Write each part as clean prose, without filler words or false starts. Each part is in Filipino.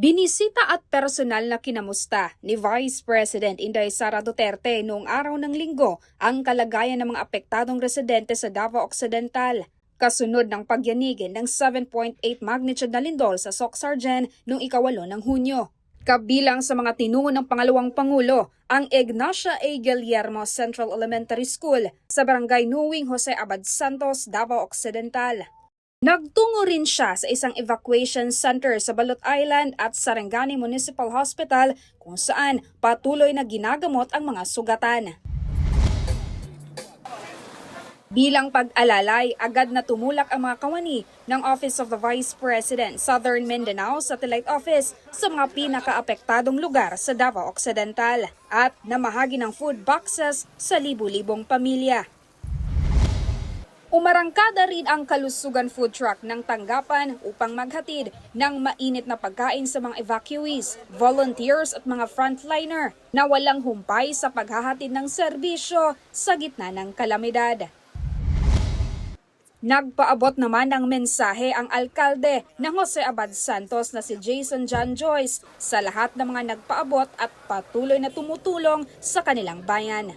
Binisita at personal na kinamusta ni Vice President Inday Sara Duterte noong araw ng Linggo ang kalagayan ng mga apektadong residente sa Davao Occidental. Kasunod ng pagyanigin ng 7.8 magnitude na lindol sa Soc-Sargen noong 8 ng Hunyo. Kabilang sa mga tinungo ng pangalawang Pangulo, ang Ignacia A. Guillermo Central Elementary School sa Barangay Nuwing Jose Abad Santos, Davao Occidental. Nagtungo rin siya sa isang evacuation center sa Balot Island at Sarangani Municipal Hospital kung saan patuloy na ginagamot ang mga sugatan. Bilang pag-alalay, agad na tumulak ang mga kawani ng Office of the Vice President Southern Mindanao Satellite Office sa mga pinakaapektadong lugar sa Davao Occidental at namahagi ng food boxes sa libu-libong pamilya. Umarangkada rin ang kalusugan food truck ng tanggapan upang maghatid ng mainit na pagkain sa mga evacuees, volunteers at mga frontliner na walang humpay sa paghahatid ng serbisyo sa gitna ng kalamidad. Nagpaabot naman ng mensahe ang alkalde ng Jose Abad Santos na si Jason John Joyce sa lahat ng mga nagpaabot at patuloy na tumutulong sa kanilang bayan.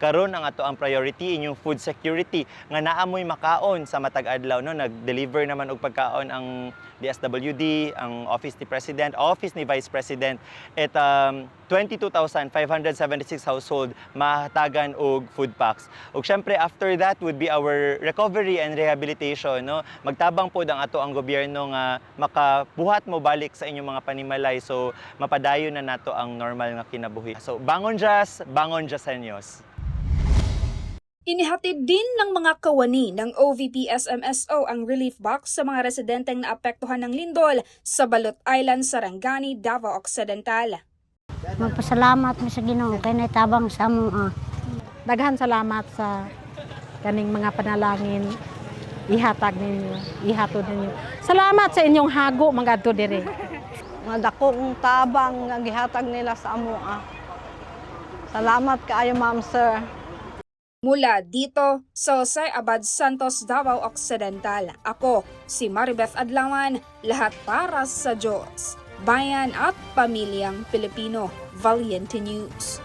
Karon ang ato ang priority inyong food security nga naamoy makaon sa matag adlaw no, nag-deliver naman og pagkaon ang DSWD, ang Office ni President, Office ni Vice President at 22,576 household mahatagan og food packs. Ug syempre after that would be our recovery and rehabilitation no. Magtabang pod ang ato ang gobyerno nga makabuhat mo balik sa inyong mga panimalay so mapadayon na nato ang normal nga kinabuhi. So bangon jas senyos. Inihatid din ng mga kawani ng OVP-SMSO ang relief box sa mga residenteng naapektuhan ng lindol sa Balot Island, Sarangani, Davao Occidental. Magpasalamat mi sa Ginoo kay naitabang sa amo. Daghan salamat sa kaning mga panalangin ihatag ninyo, ihatod ninyo. Salamat sa inyong hago mga adto diri. Mga dakong tabang nga gihatag nila sa amo. Salamat kaayo ma'am sir. Mula dito sa Jose Abad Santos, Davao Occidental, ako si Maribeth Adlawan, lahat para sa Diyos, bayan at pamilyang Pilipino. Valiente News.